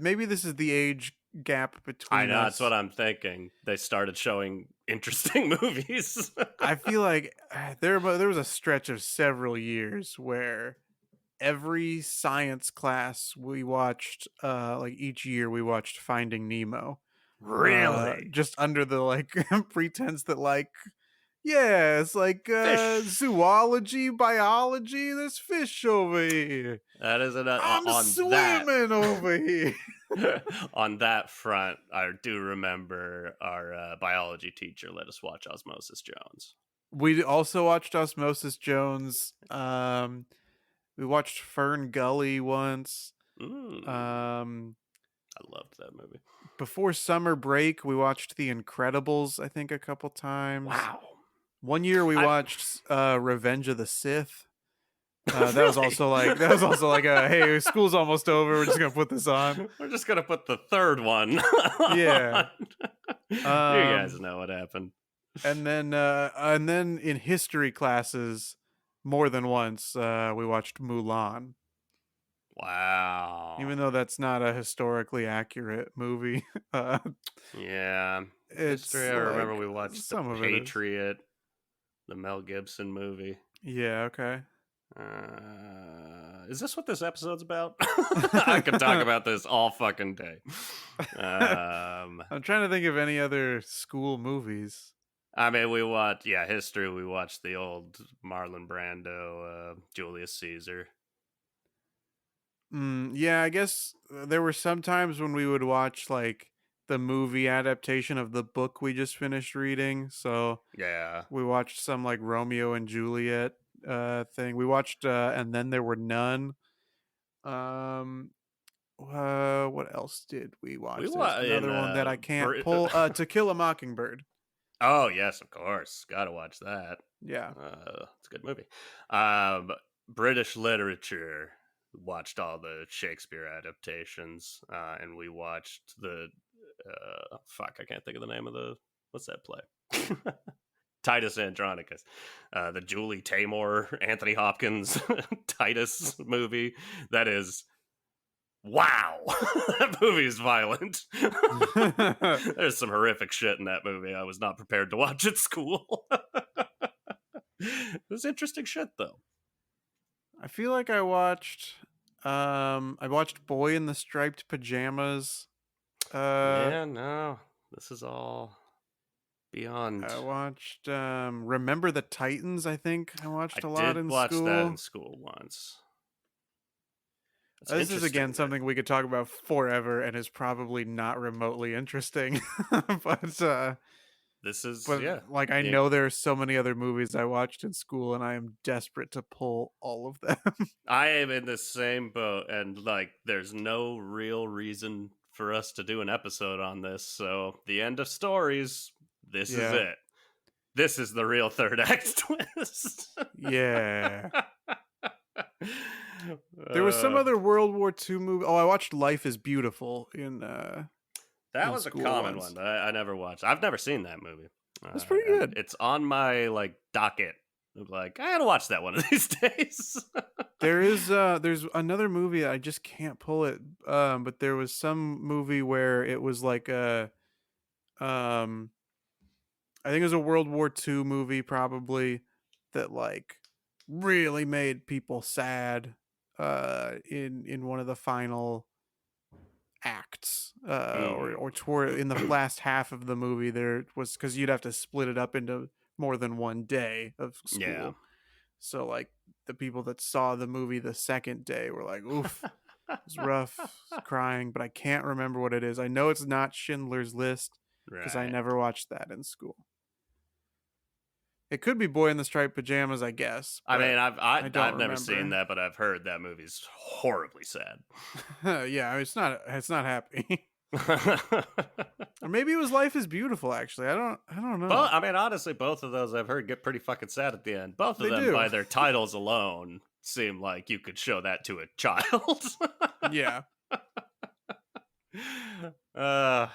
maybe this is the age gap between I know, us. that's what I'm thinking. They started showing interesting movies. I feel like there was a stretch of several years where every science class we watched, like each year we watched Finding Nemo. Really? Just under the like pretense that like, yeah, it's like Fish. zoology, biology. There's fish over here. That is I'm on swimming over here. On that front, I do remember our biology teacher let us watch Osmosis Jones. We also watched Osmosis Jones. We watched Fern Gully once. I loved that movie. Before summer break, we watched The Incredibles, I think, a couple times. Wow. One year we watched Revenge of the Sith. Really? That was also like a hey, school's almost over. We're just gonna put this on. We're just gonna put the third one. Yeah. You guys know what happened. And then in history classes, more than once, we watched Mulan. Wow. Even though that's not a historically accurate movie. Yeah. It's History, I remember like we watched some The of it is. Patriot. the Mel Gibson movie. Yeah, okay. Is this what this episode's about? I could talk about this all fucking day. I'm trying to think of any other school movies. I mean, we watched, history. We watched the old Marlon Brando, Julius Caesar. Yeah, I guess there were some times when we would watch like the movie adaptation of the book we just finished reading. So Yeah, we watched some like Romeo and Juliet thing. We watched And Then There Were None. Um what else did we we watch? There's watched in. another one that I can't pull. To Kill a Mockingbird. Oh yes, of course, gotta watch that. Yeah. It's a good movie. Um, British literature. Watched all the Shakespeare adaptations, and we watched the fuck. I can't think of the name of the what's that play? Titus Andronicus, the Julie Taymor, Anthony Hopkins Titus movie. That is wow. That movie is violent. There's some horrific shit in that movie. I was not prepared to watch at school. It was interesting shit though. I feel like I watched Boy in the Striped Pajamas. Yeah, no, this is all beyond. I watched Remember the Titans, I think. I watched I a lot did in watch that in school. school once. That's This is again interesting. something we could talk about forever and is probably not remotely interesting. but This is but like I yeah. know there are so many other movies I watched in school and I am desperate to pull all of them. I am in the same boat, and like, there's no real reason for us to do an episode on this. So the end of stories. This is Yeah. it. This is the real third act twist. Yeah. There was some Uh, other World War II movie. Oh, I watched Life is Beautiful that in was a school common once. one that I never watched. I've never seen that movie. That's pretty And good. it's on my like docket. Like, I gotta watch that one of these days. There's another movie I just can't pull it. But there was some movie where it was like a um I think it was a World War II movie probably that like really made people sad in one of the final acts or toward in the Hmm. last half of the movie. There was because you'd have to split it up into more than one day of Yeah. school, so like the people that saw the movie the second day were like, oof, it was rough, crying, but I can't remember what it is. I know it's not Schindler's List because I Right. never watched that in school. It could be Boy in the Striped Pajamas, I guess, I but mean, I don't I've never seen remember. that, but I've heard that movie's horribly sad. Yeah, I mean, it's not happy. Or maybe it was Life is Beautiful. Actually, I don't But know. I mean, honestly, both of those I've heard get pretty fucking sad at the end. Both of They them, do. by their titles alone, seem like you could show that to a child. Yeah. uh,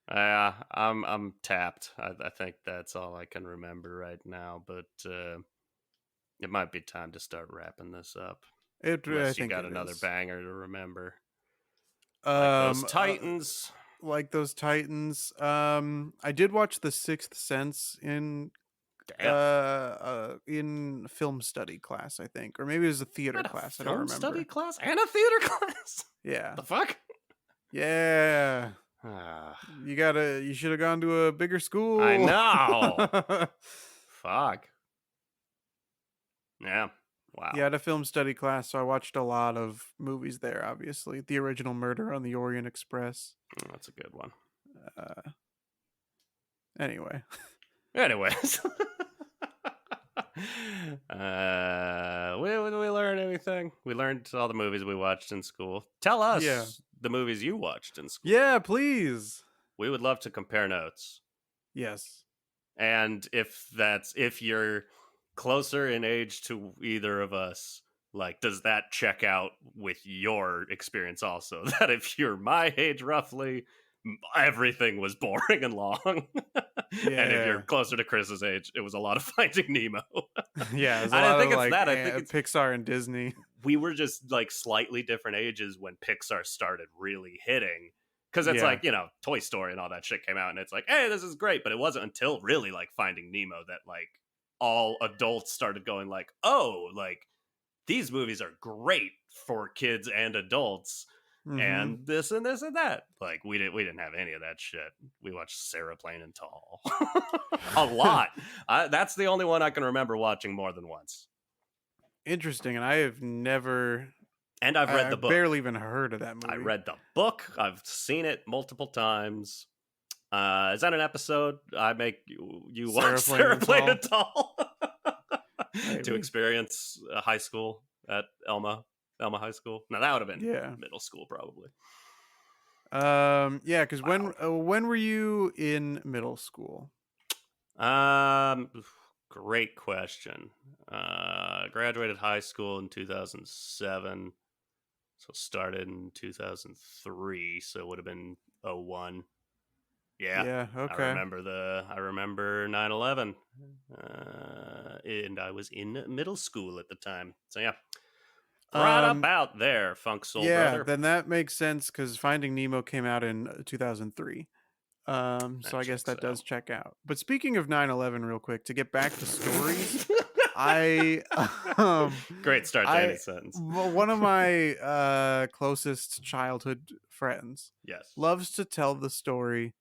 yeah, I'm tapped. I think that's all I can remember right now. But it might be time to start wrapping this up, I unless you think got it another is. banger to remember, like those Um, uh, Titans. like those Titans. I did watch The Sixth Sense Damn, in film study class, I think, or maybe it was a theater not a class. I don't film study remember. class and a theater class. Yeah. The fuck? Yeah. Ah, You should have gone to a bigger I school. know. Fuck. Yeah. Wow. Yeah, I had a film study class, so I watched a lot of movies there. Obviously, the original Murder on the Orient Express. That's a good one. Uh, anyway, Anyways. Did we learn anything? We learned all the movies we watched in school. Tell yeah, us the movies you watched in school. yeah, please, We would love to compare notes. yes, And if you're closer in age to either of us, like, does that check out with your experience also? That if you're my age roughly, everything was boring and long. And if you're yeah, closer to Chris's age, it was a lot of Finding Nemo. yeah. There's a I don't lot of think it's like that. I think it's Pixar and Disney. we were just like slightly different ages when Pixar started really hitting. Because it's Yeah. like, Toy Story and all that shit came out, and it's like, hey, this is great. But it wasn't until really like Finding Nemo that like all adults started going like, oh, like these movies are great for kids and adults, Mm-hmm. and this and this and that. Like we didn't have any of that shit. We watched Sarah Plain and Tall a lot. That's the only one I can remember watching more than once. Interesting. And I have never, And I've read I the book. barely even heard of that I movie. read the book. I've seen it multiple times. Is that an episode? I make you watch Sarah Sarah Plain Plain Tall. and Tall to Maybe. experience high school at Elma High School. Now that would have been Yeah. middle school probably. Yeah, because Wow. when were you in middle school? Um, Great question. Graduated high school in 2007, so started in 2003, so it would have been '01. Yeah, Yeah, I okay. remember 9/11, and I was in middle school at the time. So yeah, right Um, about there, Funk Soul yeah, Brother. then that makes sense because Finding Nemo came out in 2003. So That I guess checks that does out. check out. But speaking of 9/11, real quick, to get back to stories, I um Great start to any sentence. one of my closest childhood friends Yes. loves to tell the story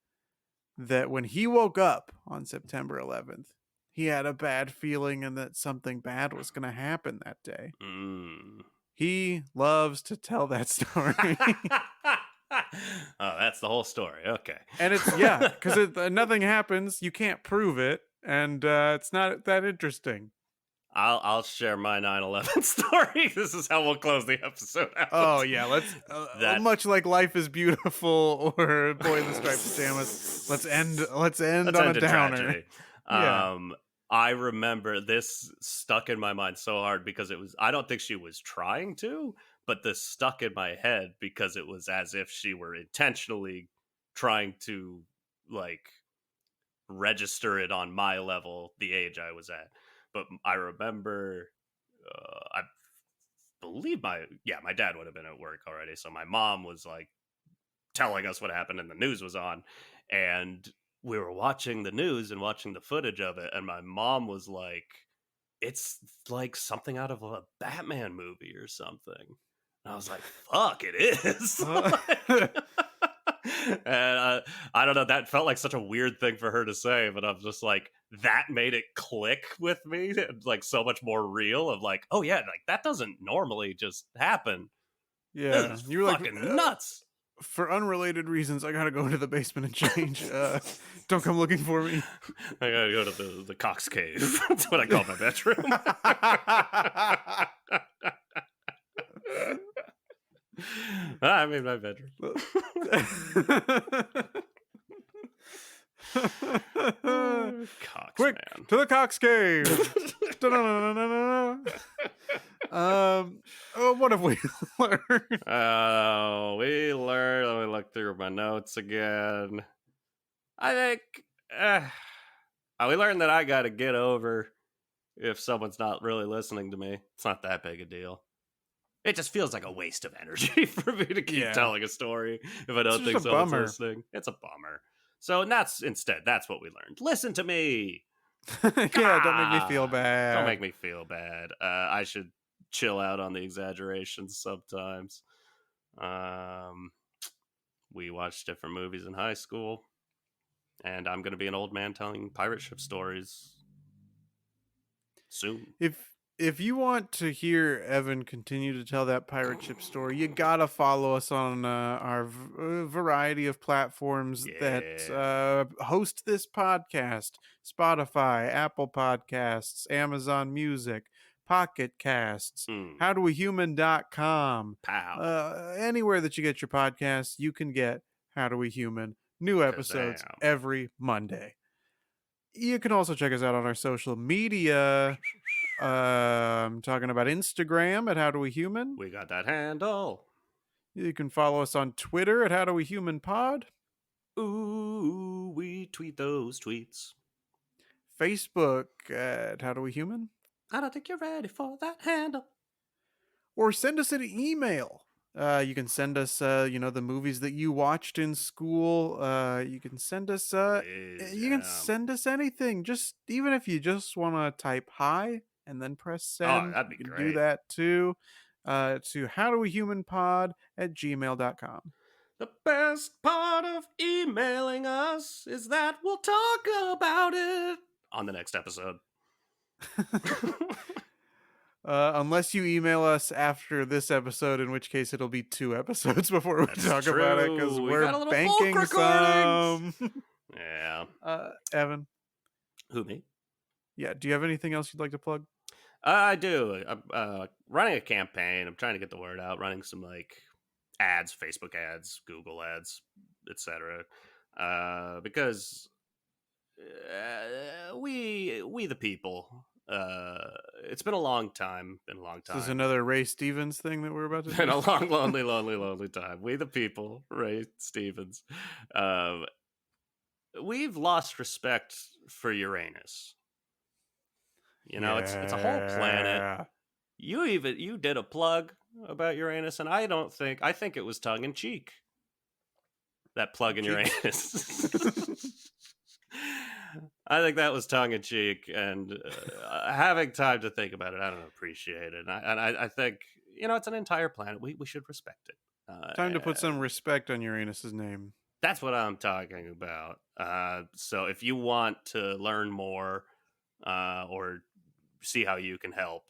that when he woke up on September 11th, he had a bad feeling and that something bad was going to happen that day. Mm. He loves to tell that story. Oh, that's the whole story. Okay. And it's, yeah, because nothing happens. You can't prove it. And it's not that interesting. I'll share my 9/11 story. This is how we'll close the episode Oh, out. yeah. Let's, That much like Life is Beautiful or Boy in the Striped Pajamas, let's end let's on a end in downer. tragedy. Yeah. I remember this stuck in my mind so hard because I don't think she was trying to, but this stuck in my head because it was as if she were intentionally trying to like register it on my level, the age I was at. But I remember, I believe my dad would have been at work already, so my mom was like telling us what happened, and the news was on, and we were watching the news and watching the footage of it, and my mom was like, "It's like something out of a Batman movie or something." And I was like, "Fuck, it is!" Uh, And I don't know. That felt like such a weird thing for her to say, but I'm just like, that made it click with me, like so much more real. Of like, oh yeah, like that doesn't normally just happen. This yeah. is You were like, fucking nuts. for unrelated reasons, I gotta go into the basement and change. Don't come looking for me. I gotta go to the Cox Cave. That's what I call my bedroom. I mean my bedroom. Cox Quick man. to the Cox Cave. Da-da-da-da-da-da. What have we learned? Oh, we learned. Let me look through my notes again. I think we learned that I got to get over if someone's not really listening to me. It's not that big a deal. It just feels like a waste of energy for me to keep Yeah, telling a story if I it's don't just think a someone's bummer. listening. It's a bummer. So that's what we learned. Listen to me. Yeah, don't make me feel God, don't make bad. me feel bad. I should chill out on the exaggerations sometimes. Um, we watched different movies in high school, and I'm going to be an old man telling pirate ship stories soon. If you want to hear Evan continue to tell that pirate ship story, you gotta follow us on our variety of platforms that Yeah. host this podcast: Spotify, Apple Podcasts, Amazon Music, Pocket Casts, Mm, howdowehuman.com. pow. Anywhere that you get your podcasts, you can get How Do We Human. New episodes Kazam. every Monday. You can also check us out on our social media. Talking about Instagram at How Do We Human. We got that handle. You can follow us on Twitter at How Do We Human Pod. Ooh, we tweet those tweets. Facebook at How Do We Human. I don't think you're ready for that handle. Or send us an email You can send us, the movies that you watched in school. You can send us, Please, yeah. anything. Just even if you just want to type hi and then press Oh, send, that'd you be can do great. that too. To howdowehumanpod@gmail.com. The best part of emailing us is that we'll talk about it on the next episode. Unless you email us after this episode, in which case it'll be 2 episodes before we That's talk about it because true. We we're got a little folk banking recordings. some. Yeah. Evan, Who, me? yeah, do you have anything else you'd like to plug? I do. I'm running a campaign. I'm trying to get the word out, running some like ads, Facebook ads, Google ads, etc. Because we the people. It's been a long time. Been a long Is this time. another Ray Stevens thing that we're about to Been do? a long, lonely, lonely, lonely time. We the people. Ray Stevens. Um, we've lost respect for Uranus. You know, it's a whole planet. Yeah. You did a plug about Uranus, and I think it was tongue in cheek. That plug in Cheeks. Uranus. I think that was tongue in cheek, and having time to think about it, I don't appreciate it. I think it's an entire planet. We should respect it. Time to put some And respect on Uranus's name. that's what I'm talking about. So if you want to learn more or see how you can help,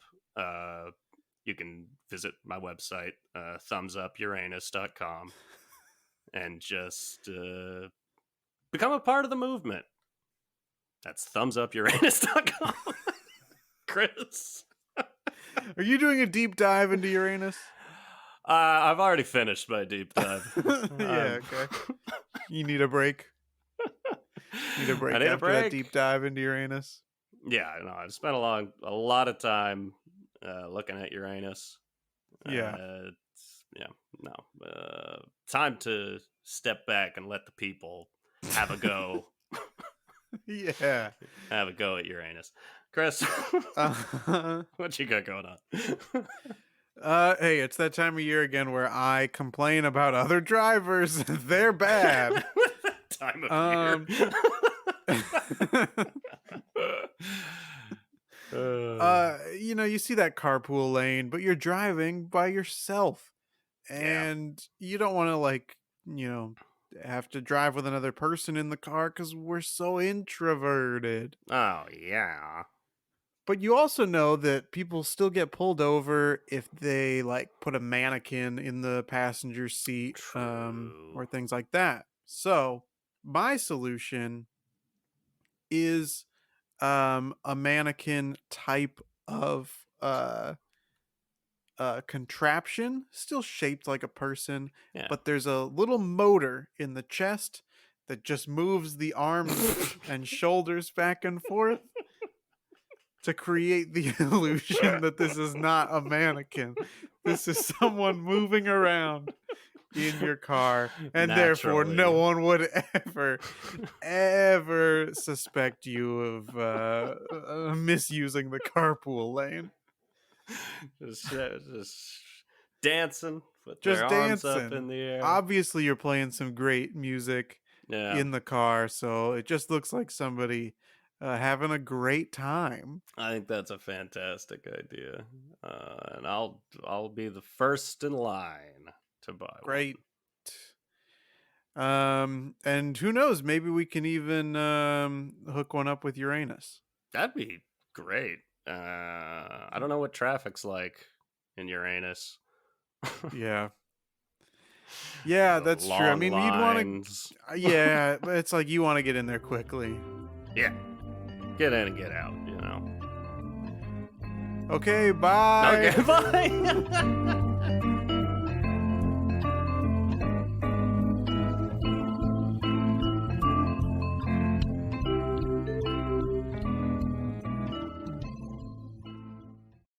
you can visit my website, thumbsupuranus.com, and just become a part of the movement. That's thumbsupuranus.com. Chris. Are you doing a deep dive into Uranus? I've already finished my deep dive. Yeah, okay. You need a break? Need a break I need a after that break. deep dive into Uranus? Yeah, no, I spent a lot of time looking at Uranus. Yeah. Yeah, no. Time to step back and let the people have a go. Yeah. Have a go at Uranus. Chris, Uh, what you got going on? hey, it's that time of year again where I complain about other drivers. They're bad. Time of year. You see that carpool lane, but you're driving by yourself. Yeah. And you don't want to have to drive with another person in the car because we're so introverted. Oh, yeah. But you also know that people still get pulled over if they put a mannequin in the passenger seat, True. or things like that. So my solution is a mannequin type of contraption, still shaped like a person, Yeah. but there's a little motor in the chest that just moves the arms and shoulders back and forth to create the illusion that this is not a mannequin. This is someone moving around in your car, and therefore no Naturally. one would ever suspect you of misusing the carpool lane. Just dancing with their Just arms up dancing. in the air. Obviously, you're playing some great music Yeah. in the car, so it just looks like somebody having a great time. I think that's a fantastic idea. And I'll be the first in line to buy Great. one. And who knows? Maybe we can even hook one up with Uranus. That'd be great. I don't know what traffic's like in Uranus. Yeah. Yeah, The that's true. I long mean, you'd want lines. to. Yeah, but it's like you want to get in there quickly. Yeah. Get in and get out, Okay, bye. Okay, bye.